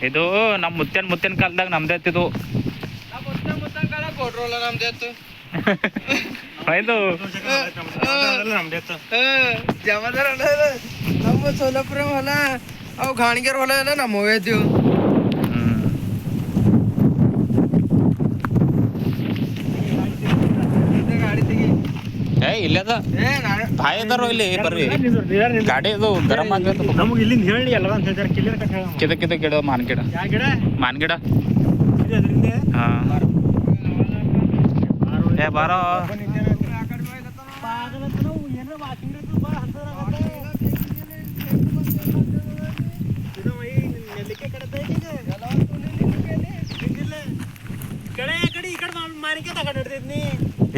ಇದು ನಮ್ಮ ಮುತ್ತಿನ ಕಾಲದಾಗ ನಮ್ದೇ ಇತ್ತಿದು. ಇದು ಜಮಾದಾರ ನಮ್ಮ ಸೋಲಾಪುರ ಹೊಲ ಅವು ಗಾಣಿಗೆರ ಹೊಲ ಎಲ್ಲ ನಮ್ಮವೇ ಇದ್ದೀವಿ. ಇಲ್ಲದ ಬಾಯಿ ಅದಾರ ಇಲ್ಲಿ ಬರ್ರಿ. ಗಾಡಿ ಇದು ಗರಂ ಆಗೈತೆ. ನಮಗೆ ಇಲ್ಲಿಂದ ಹೇಳಿ ಎಲ್ಲ ಅಂತ ಹೇಳ್ತಾರೆ. ಕಿದ ಗಿಡ ಮಾನ್ಗಿಡ ಮಾನ್ಗಿಡ. ಹಾಂ ಏ ಬಾರೋ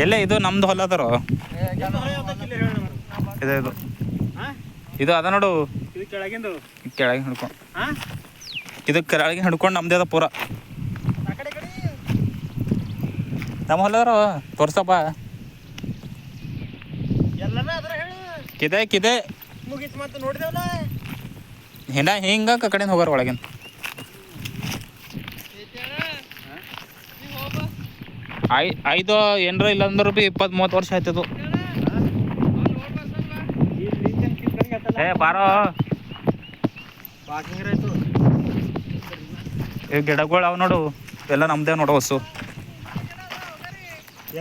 ಎಲ್ಲ ಇದು ನಮ್ದು ಹೊಲ ಅದಾರ. ಇದು ಇದು ಅದ ನೋಡು. ಕೆಳಗೆ ಹಿಡ್ಕೊಂಡು ಇದು ಕೆಳಗೆ ಹಿಡ್ಕೊಂಡು ನಮ್ದೇ ಅದ ಪೂರ. ನಮ್ಮ ಹೊಲ ಅದಾರ ತೋರ್ಸಪ್ಪ. ಕಿದೆ ಹಿಂಗ ಕಡೆಯಿಂದ ಹೋಗಾರ ಒಳಗಿನ. ಐದು ಏನರ ಇಲ್ಲಾಂದ್ರೆ ಭೀ 20-30 ವರ್ಷ ಆಯ್ತದು. ಏ ಬಾರೋ ಈ ಗಿಡಗಳು ಅವು ನೋಡು ಎಲ್ಲ ನಮ್ದೇ ನೋಡು ಹೊಸು.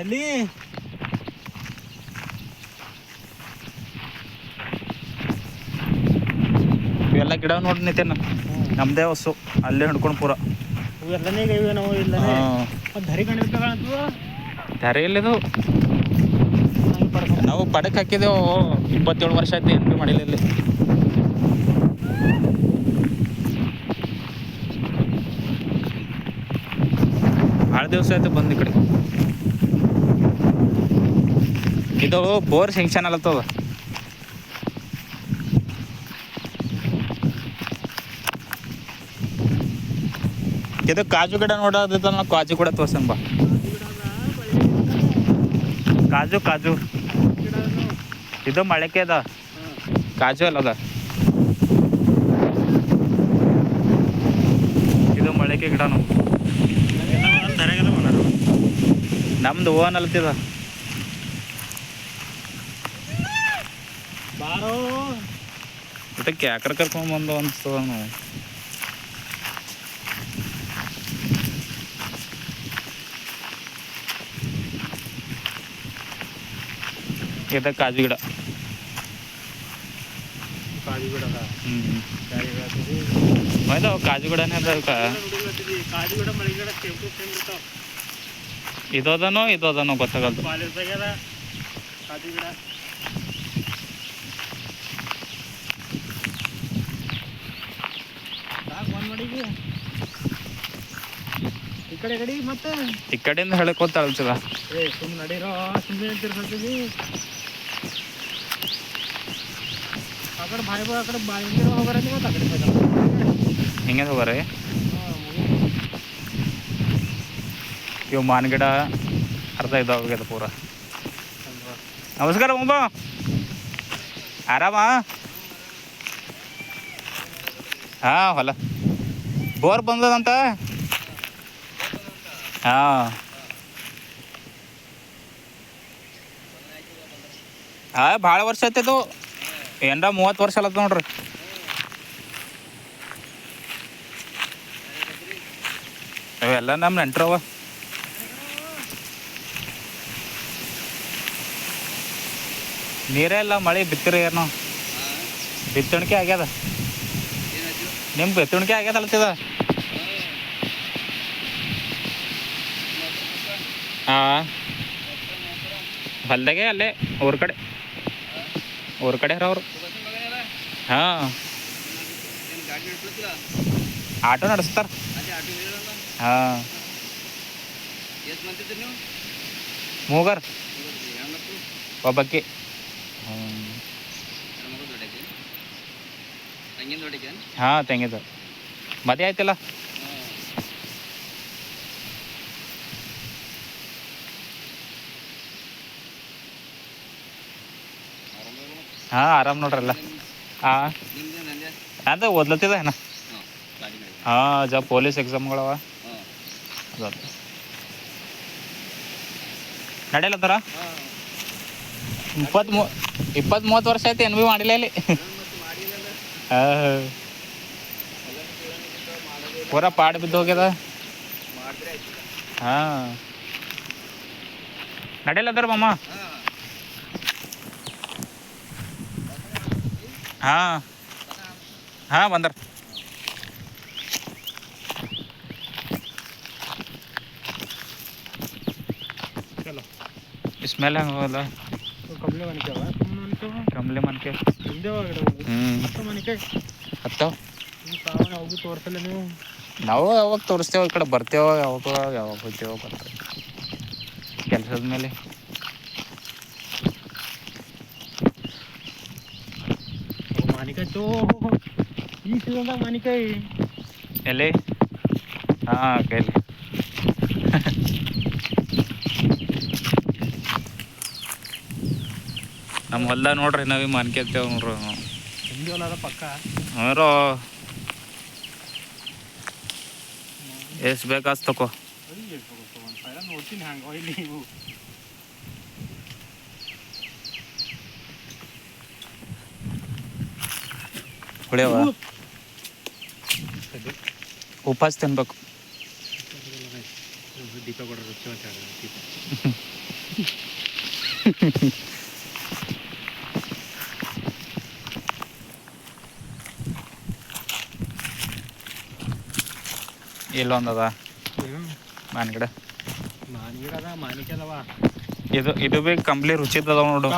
ಎಲ್ಲಿ ಇವೆಲ್ಲ ಗಿಡ ನೋಡಿ ನಿಂತೇನ ನಮ್ದೇ ಹೊಸು. ಅಲ್ಲೇ ಹಿಡ್ಕೊಂಡು ಪೂರ ದಾರಿ ಎಲ್ಲಿದು. ನಾವು ಪಡಕ್ ಹಾಕಿದೆವು 27 ವರ್ಷ ಆಯ್ತು. ಏನು ಭೀ ಮಾಡಿಲ್ಲ ಇಲ್ಲಿ. ಭಾಳ ದಿವಸ ಆಯ್ತು ಬಂದು ಈ ಕಡೆ. ಇದು ಬೋರ್ ಸೆಂಕ್ಷನ್ ಅಲ್ಲತ್ತದ. ಇದು ಕಾಜು ಗಿಡ ನೋಡೋದಿತ್ತಲ್ಲ, ನಾವು ಕಾಜು ಕೂಡ ತೋರ್ಸನ್ ಬಾ. ಕಾಜು ಇದು ಮಳಕೆ ಅದ, ಕಾಜು ಅಲ್ಲ ಅದ. ಇದು ಮಳಕೆ ಗಿಡ ನಾವು ನಮ್ದು ಓನ್ ಅಲ್ತಿದ. ಇದಕ್ಕೆ ಯಾಕ್ರ ಕರ್ಕೊಂಡ್ಬಂದು ಅನ್ಸ್ತದ ನಾವು. ಇದು ಕಾಜು ಗಿಡ. ಕಾಜು ಗಿಡನೇ ಅದ. ಇದೋದನೋ ಗೊತ್ತಾಗಲ್ದು. ಈ ಕಡೆಯಿಂದ ಹೇಳಕೋತ ಅಳ್ತದ. ಹಿಂಗೆ ಹೋಗಾರೆ. ಇವು ಮಾನ್ ಗಿಡ ಅರ್ಧ ಇದಾಗ್ಯದ ಪೂರ. ನಮಸ್ಕಾರ ಮುಂಬ, ಆರಾಮ? ಹಾಂ ಹೊಲ ಬೋರ್ ಬಂದದಂತ. ಹಾಂ ಭಾಳ ವರ್ಷ ಆಯ್ತದು. ಏನರ 30 ವರ್ಷ ಅಲ್ಲತ್ತ ನೋಡ್ರಿ. ಅವೆಲ್ಲ ನಮ್ಮ ನೆಂಟ್ರವ. ನೀರೇ ಇಲ್ಲ, ಮಳೆ ಬಿತ್ತಿರಿ ಏನೋ. ಬಿತ್ತಣಿಕೆ ಆಗ್ಯದ. ನಿಮ್ಮ ಬಿತ್ತಣಿಕೆ ಆಗ್ಯದ ಅಲ್ತಿದ. ಹಾಂ ಹೊಲ್ದಾಗೆ ಅಲ್ಲೇ ಊರ ಕಡೆ ಅವ್ರು. ಹಾಂ ಆಟೋ ನಡೆಸ್ತಾರ. ಹಾಂ ಮೂಗರ್ ಒಬ್ಬಕ್ಕಿ. ಹಾಂ ತೆಂಗಿದ ಮದುವೆ ಆಯ್ತಿಲ್ಲ. ಹಾಂ ಆರಾಮ್ ನೋಡ್ರಲ್ಲ ಹಾಂ ಅದು ಓದ್ಲತ್ತಿದ ಏನ ಹಾಂ ಪೊಲೀಸ್ ಎಕ್ಸಾಮ್ಗಳವ ಅದು ನಡೆಯಲ್ಲತ್ತಾರ 20-30 ವರ್ಷ ಆಯ್ತು ಏನು ಭೀ ಮಾಡಿಲ್ಲ ಇಲ್ಲಿ ಹಾಂ ಪೂರಾ ಪಾಡ್ ಬಿದ್ದು ಹೋಗ್ಯದ ಹಾಂ ನಡೆಯಲ್ಲತ್ತಾರ ಮಾಮ ಹಾಂ ಹಾಂ ಬಂದರ ಸ್ಮೆಲ್ ಹೆಂಗೆ ಹೋಗಲ್ಲ ಕಂಬ್ಲಿ ಮನ್ಕೆ ಹತ್ತವ ತೋರ್ಸಲ್ಲ ನೀವು ನಾವು ಯಾವಾಗ ತೋರಿಸ್ತೇವೆ ಈ ಕಡೆ ಬರ್ತೇವ ಯಾವಾಗ ಹೋಗ್ತೇವ ಬರ್ತೇವೆ ಕೆಲಸದ ಮೇಲೆ ಮಾನಿಕಾಯಿ ತೋ ಈ ಸೀಸನ್ದಾಗ ಮಾನಿಕಾಯಿ ಎಲ್ಲಿ ಹಾಂ ಕೈಲಿ ನಮ್ಮ ಹೊಲ್ದಾಗ ನೋಡ್ರಿ ನಾವೇ ಮಾನ್ಕೇತೇವೆ ನೋಡ್ರಿ ಹಿಂದಿ ಹೊಲ ಪಕ್ಕ ಅವ್ರು ಎಷ್ಟು ಬೇಕಾಸ್ ತಕೋ ನೋಡ್ತೀನಿ ಹಂಗೆ ಇಲ್ಲಿ ನೀವು ಹೊಳೆಯವ ಉಪವಾಸ ತಿನ್ಬೇಕು ದೀಪ ಕೊಡ್ರಿ ರುಚಿ ಇಲ್ಲೊಂದದ ಮಾನ್ಗಿಡ ಮಾನಿಗಿಡ ಮಾನಿಕೆ ಅದಾವ ಇದು ಭೀ ಕಂಬ್ಲಿ ರುಚಿದವ ನೋಡು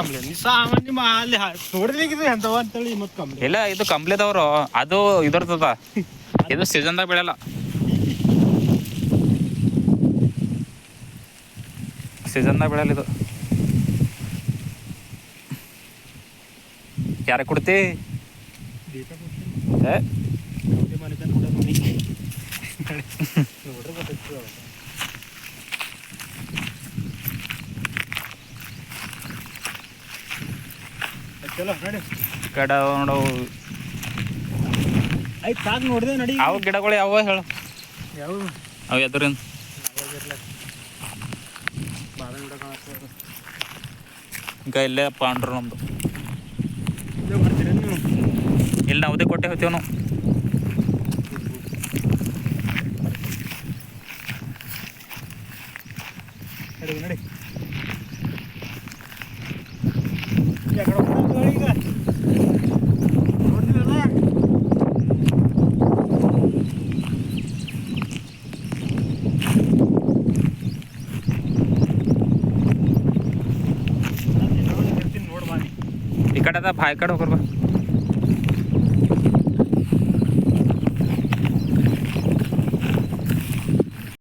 ಸಾಮಾನ್ಯ ಅಲ್ಲಿ ನೋಡಿದ್ರೆ ಎಂತವ ಅಂತೇಳಿ ಮತ್ತೆ ಕಂಬ್ಲಿ ಇಲ್ಲ ಇದು ಕಂಬ್ಲಿದವ್ರು ಅದು ಇದರ್ತದ ಇದು ಸೀಸನ್ದಾಗ ಬೆಳೆಯಲ್ಲ ಸೀಸನ್ದಾಗ ಬೆಳೆಯಲ್ಲ ಇದು ಯಾರ ಕೊಡ್ತಿ ದೀಪ ಏ ಮಾನಿಕೆ ನೋಡ್ರಿ ಗೊತ್ತಿತ್ತು ಚಲೋ ನಡಿ ಕಡ ನೋಡು ಆಯ್ತು ಸಾಕು ನೋಡಿದೆ ನಡಿ ಅವು ಗಿಡಗಳು ಯಾವ ಹೇಳು ಯಾವ ಅವು ಎದುರಿಂದ ಬಾದಾಮಿ ಗಿಡ ಕಾಣಿಸ್ತದೆ ಈಗ ಇಲ್ಲೇ ಪಾಂಡ್ರು ನಮ್ಮದು ಇಲ್ಲೇ ಬರ್ತೀರ ನೀವು ಇಲ್ಲಿ ನಾವುದೇ ಕೊಟ್ಟೆ ಹೋಗ್ತೀವಿ ನಾವು ನಡಿ ನಡಿ ಯಾಕಡೆ ಹೋಗ್ತಾ ಈಗ ನೋಡ್ತೀವಲ್ಲ ನೋಡ್ಬಾ ಈ ಕಡೆ ಅದ ಬಾಯಿ ಕಡೆ ಹೋಗ್ರ ಬಾ